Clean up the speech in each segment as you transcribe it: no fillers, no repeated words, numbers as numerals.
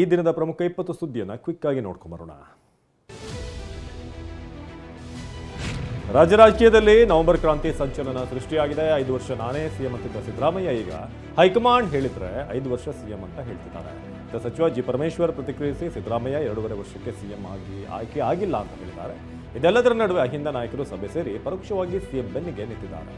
ಈ ದಿನದ ಪ್ರಮುಖ 20 ಸುದ್ದಿಯನ್ನು ಕ್ವಿಕ್ ಆಗಿ ನೋಡ್ಕೊಂಬರೋಣ. ರಾಜ್ಯ ರಾಜಕೀಯದಲ್ಲಿ ನವೆಂಬರ್ ಕ್ರಾಂತಿ ಸಂಚಲನ ಸೃಷ್ಟಿಯಾಗಿದೆ. 5 ವರ್ಷ ನಾನೇ ಸಿಎಂ ಅಂತಿದ್ದ ಸಿದ್ದರಾಮಯ್ಯ ಈಗ ಹೈಕಮಾಂಡ್ ಹೇಳಿದ್ರೆ 5 ವರ್ಷ ಸಿಎಂ ಅಂತ ಹೇಳ್ತಿದ್ದಾರೆ. ಸಚಿವ ಜಿ ಪರಮೇಶ್ವರ್ ಪ್ರತಿಕ್ರಿಯಿಸಿ ಸಿದ್ದರಾಮಯ್ಯ 2.5 ವರ್ಷಕ್ಕೆ ಸಿಎಂ ಆಯ್ಕೆ ಆಗಿಲ್ಲ ಅಂತ ಹೇಳಿದ್ದಾರೆ. ಇದೆಲ್ಲದರ ನಡುವೆ ಅಹಿಂದ ನಾಯಕರು ಸಭೆ ಸೇರಿ ಪರೋಕ್ಷವಾಗಿ ಸಿಎಂ ಬೆನ್ನಿಗೆ ನಿಂತಿದ್ದಾರೆ.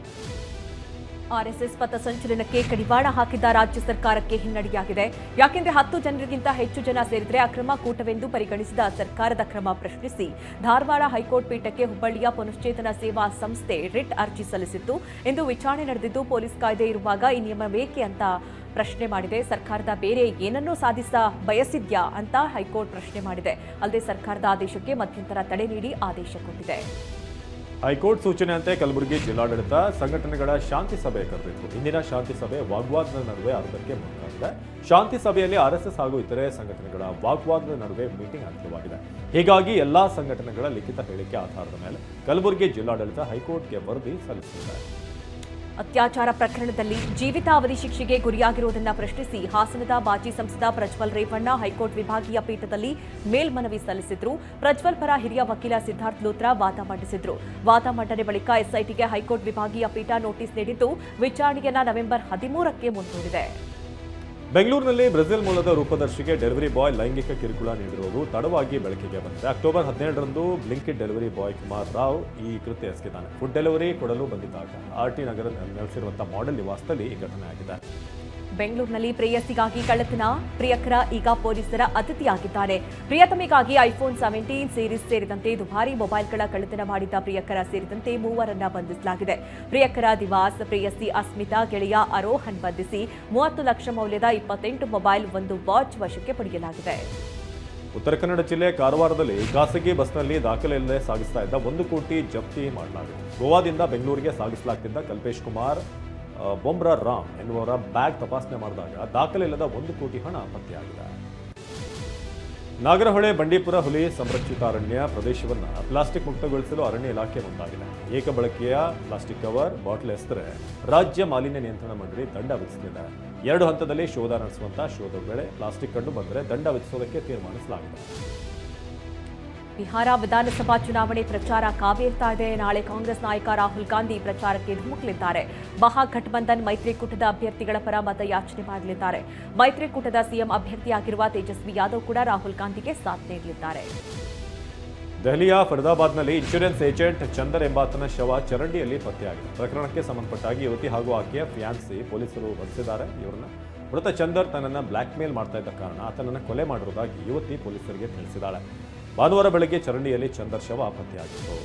ಆರ್ಎಸ್ಎಸ್ ಪಥಸಂಚಲನಕ್ಕೆ ಕಡಿವಾಣ ಹಾಕಿದ್ದ ರಾಜ್ಯ ಸರ್ಕಾರಕ್ಕೆ ಹಿನ್ನಡೆಯಾಗಿದೆ. ಯಾಕೆಂದ್ರೆ 10 ಜನರಿಗಿಂತ ಹೆಚ್ಚು ಜನ ಸೇರಿದ್ರೆ ಅಕ್ರಮ ಕೂಟವೆಂದು ಪರಿಗಣಿಸಿದ ಸರ್ಕಾರದ ಕ್ರಮ ಪ್ರಶ್ನಿಸಿ ಧಾರವಾಡ ಹೈಕೋರ್ಟ್ ಪೀಠಕ್ಕೆ ಹುಬ್ಬಳ್ಳಿಯ ಪುನಶ್ಚೇತನ ಸೇವಾ ಸಂಸ್ಥೆ ರಿಟ್ ಅರ್ಜಿ ಸಲ್ಲಿಸಿತ್ತು. ಇಂದು ವಿಚಾರಣೆ ನಡೆದಿದ್ದು, ಪೊಲೀಸ್ ಕಾಯ್ದೆ ಇರುವಾಗ ಈ ನಿಯಮ ಬೇಕೆ ಅಂತ ಪ್ರಶ್ನೆ ಮಾಡಿದೆ. ಸರ್ಕಾರದ ಬೇರೆ ಏನನ್ನೂ ಬಯಸಿದ್ಯಾ ಅಂತ ಹೈಕೋರ್ಟ್ ಪ್ರಶ್ನೆ ಮಾಡಿದೆ. ಅಲ್ಲದೆ ಸರ್ಕಾರದ ಆದೇಶಕ್ಕೆ ಮಧ್ಯಂತರ ತಡೆ ನೀಡಿ ಆದೇಶ ಕೊಟ್ಟಿದೆ. ಹೈಕೋರ್ಟ್ ಸೂಚನೆಯಂತೆ ಕಲಬುರಗಿ ಜಿಲ್ಲಾಡಳಿತ ಸಂಘಟನೆಗಳ ಶಾಂತಿ ಸಭೆ ಕರೆದಿತ್ತು. ಇಂದಿನ ಶಾಂತಿ ಸಭೆ ವಾಗ್ವಾದದ ನಡುವೆ ಅರ್ಧಕ್ಕೆ ಮುಂದಾಗಿದೆ. ಶಾಂತಿ ಸಭೆಯಲ್ಲಿ ಆರ್ಎಸ್ಎಸ್ ಹಾಗೂ ಇತರೆ ಸಂಘಟನೆಗಳ ವಾಗ್ವಾದದ ನಡುವೆ ಮೀಟಿಂಗ್ ಅಂತ್ಯವಾಗಿದೆ. ಹೀಗಾಗಿ ಎಲ್ಲಾ ಸಂಘಟನೆಗಳ ಲಿಖಿತ ಹೇಳಿಕೆ ಆಧಾರದ ಮೇಲೆ ಕಲಬುರಗಿ ಜಿಲ್ಲಾಡಳಿತ ಹೈಕೋರ್ಟ್ಗೆ ವರದಿ ಸಲ್ಲಿಸಿದೆ. ಅತ್ಯಾಚಾರ ಪ್ರಕರಣದಲ್ಲಿ ಜೀವಿತಾವಧಿ ಶಿಕ್ಷೆಗೆ ಗುರಿಯಾಗಿರುವುದನ್ನು ಪ್ರಶ್ನಿಸಿ ಹಾಸನದ ಮಾಜಿ ಸಂಸದ ಪ್ರಜ್ವಲ್ ರೇವಣ್ಣ ಹೈಕೋರ್ಟ್ ವಿಭಾಗೀಯ ಪೀಠದಲ್ಲಿ ಮೇಲ್ಮನವಿ ಸಲ್ಲಿಸಿದ್ರು. ಪ್ರಜ್ವಲ್ ಪರ ಹಿರಿಯ ವಕೀಲ ಸಿದ್ಧಾರ್ಥ್ ಲೂತ್ರಾ ವಾದ ಮಂಡಿಸಿದ್ರು. ವಾದ ಮಂಡನೆ ಬಳಿಕ ಎಸ್ಐಟಿಗೆ ಹೈಕೋರ್ಟ್ ವಿಭಾಗೀಯ ಪೀಠ ನೋಟಿಸ್ ನೀಡಿದ್ದು, ವಿಚಾರಣೆಯನ್ನ ನವೆಂಬರ್ 13ಕ್ಕೆ ಮುಂದೂಡಿದೆ. ಬೆಂಗಳೂರಿನಲ್ಲಿ ಬ್ರೆಜಿಲ್ ಮೂಲದ ರೂಪದರ್ಶಿಗೆ ಡೆಲಿವರಿ ಬಾಯ್ ಲೈಂಗಿಕ ಕಿರುಕುಳ ನೀಡಿರುವುದು ತಡವಾಗಿ ಬೆಳಕಿಗೆ ಬಂದಿದೆ. ಅಕ್ಟೋಬರ್ 17ರಂದು Blinkit delivery boy Kumar Rao ಈ ಕೃತ್ಯ ಎಸಗಿದ್ದಾನೆ. ಫುಡ್ ಡೆಲಿವರಿ ಕೊಡಲು ಬಂದಿದ್ದಾಗ ಆರ್ಟಿ ನಗರ ನೆಲೆಸಿರುವಂತಹ ಮಾಡೆಲ್ ನಿವಾಸದಲ್ಲಿ ಈ ಘಟನೆ ಆಗಿದೆ. ಬೆಂಗಳೂರಿನಲ್ಲಿ ಪ್ರೇಯಸಿಗಾಗಿ ಕಳ್ಳತನ, ಪ್ರಿಯಕರ ಈಗ ಪೊಲೀಸರ ಅತಿಥಿಯಾಗಿದ್ದಾರೆ. ಪ್ರಿಯತಮೆಗಾಗಿ ಐಫೋನ್ 17 ಸೀರೀಸ್ ಸೇರಿದಂತೆ ದುಬಾರಿ ಮೊಬೈಲ್ಗಳ ಕಳ್ಳತನ ಮಾಡಿದ್ದ ಪ್ರಿಯಕರ ಸೇರಿದಂತೆ 3 ಬಂಧಿಸಲಾಗಿದೆ. ಪ್ರಿಯಕರ ದಿವಾಸ್, ಪ್ರೇಯಸಿ ಅಸ್ಮಿತಾ, ಗೆಳೆಯ ಆರೋಹನ್ ಬಂಧಿಸಿ 30 ಲಕ್ಷ ಮೌಲ್ಯದ 28 ಮೊಬೈಲ್, 1 ವಾಚ್ ವಶಕ್ಕೆ ಪಡೆಯಲಾಗಿದೆ. ಉತ್ತರ ಕನ್ನಡ ಜಿಲ್ಲೆ ಕಾರವಾರದಲ್ಲಿ ಖಾಸಗಿ ಬಸ್ನಲ್ಲಿ ದಾಖಲೆ ಇಲ್ಲದೆ ಸಾಗಿಸ್ತಾ ಇದ್ದ 1 ಕೋಟಿ ಜಪ್ತಿ ಮಾಡಲಾಗಿದೆ. ಗೋವಾದಿಂದ ಬೆಂಗಳೂರಿಗೆ ಸಾಗಿಸಲಾಗ್ತಿದ್ದ ಕಲ್ಪೇಶ್ ಕುಮಾರ್ ಬೊಂಬ್ರಾ ರಾಮ್ ಎನ್ನುವರ ಬ್ಯಾಗ್ ತಪಾಸಣೆ ಮಾಡಿದಾಗ ದಾಖಲೆ ಇಲ್ಲದ 1 ಕೋಟಿ ಹಣ ಪತ್ತೆಯಾಗಿದೆ. ನಾಗರಹೊಳೆ ಬಂಡೀಪುರ ಹುಲಿ ಸಂರಕ್ಷಿತ ಅರಣ್ಯ ಪ್ರದೇಶವನ್ನು ಪ್ಲಾಸ್ಟಿಕ್ ಮುಕ್ತಗೊಳಿಸಲು ಅರಣ್ಯ ಇಲಾಖೆ ಮುಂದಾಗಿದೆ. ಏಕಬಳಕೆಯ ಪ್ಲಾಸ್ಟಿಕ್ ಕವರ್, ಬಾಟಲ್ ಎಸೆದರೆ ರಾಜ್ಯ ಮಾಲಿನ್ಯ ನಿಯಂತ್ರಣ ಮಂಡಳಿ ದಂಡ ವಿಧಿಸಲಿದೆ. 2 ಹಂತದಲ್ಲಿ ಶೋಧ ನಡೆಸುವಂತಹ ಶೋಧ ವೇಳೆ ಪ್ಲಾಸ್ಟಿಕ್ ಕಂಡು ಬಂದರೆ ದಂಡ ವಿಧಿಸುವುದಕ್ಕೆ ತೀರ್ಮಾನಿಸಲಾಗಿದೆ. ಬಿಹಾರ ವಿಧಾನಸಭಾ ಚುನಾವಣೆ ಪ್ರಚಾರ ಕಾವೇರ್ತಾ ಇದೆ. ನಾಳೆ ಕಾಂಗ್ರೆಸ್ ನಾಯಕ ರಾಹುಲ್ ಗಾಂಧಿ ಪ್ರಚಾರಕ್ಕೆ ಧುಮುಕಲಿದ್ದಾರೆ. ಮಹಾಗಠಬಂಧನ್ ಮೈತ್ರಿಕೂಟದ ಅಭ್ಯರ್ಥಿಗಳ ಪರ ಮತಯಾಚನೆ ಮಾಡಲಿದ್ದಾರೆ. ಮೈತ್ರಿಕೂಟದ ಸಿಎಂ ಅಭ್ಯರ್ಥಿಯಾಗಿರುವ ತೇಜಸ್ವಿ ಯಾದವ್ ಕೂಡ ರಾಹುಲ್ ಗಾಂಧಿಗೆ ಸಾಥ್ ನೀಡಲಿದ್ದಾರೆ. ದೆಹಲಿಯ ಫರೀದಾಬಾದ್ನಲ್ಲಿ ಇನ್ಶೂರೆನ್ಸ್ ಏಜೆಂಟ್ ಚಂದರ್ ಎಂಬಾತನ ಶವ ಚರಂಡಿಯಲ್ಲಿ ಪತ್ತೆಯಾಗಿದೆ. ಪ್ರಕರಣಕ್ಕೆ ಸಂಬಂಧಪಟ್ಟಾಗಿ ಯುವತಿ ಹಾಗೂ ಆಕೆಯ ಫ್ಯಾನ್ಸಿ ಪೊಲೀಸರು ಬಂಧಿಸಿದ್ದಾರೆ. ಇವರನ್ನ ಮೃತ ಚಂದರ್ ತನ್ನನ್ನು ಬ್ಲ್ಯಾಕ್ ಮೇಲ್ ಮಾಡ್ತಾ ಇದ್ದ ಕಾರಣ ಆತನನ್ನು ಕೊಲೆ ಮಾಡಿರುವುದಾಗಿ ಯುವತಿ ಪೊಲೀಸರಿಗೆ ತಿಳಿಸಿದ್ದಾಳೆ. ಭಾನುವಾರ ಬೆಳಗ್ಗೆ ಚರಂಡಿಯಲ್ಲಿ ಚಂದರ್ ಶವ ಪತ್ತೆಯಾಗಿತ್ತು.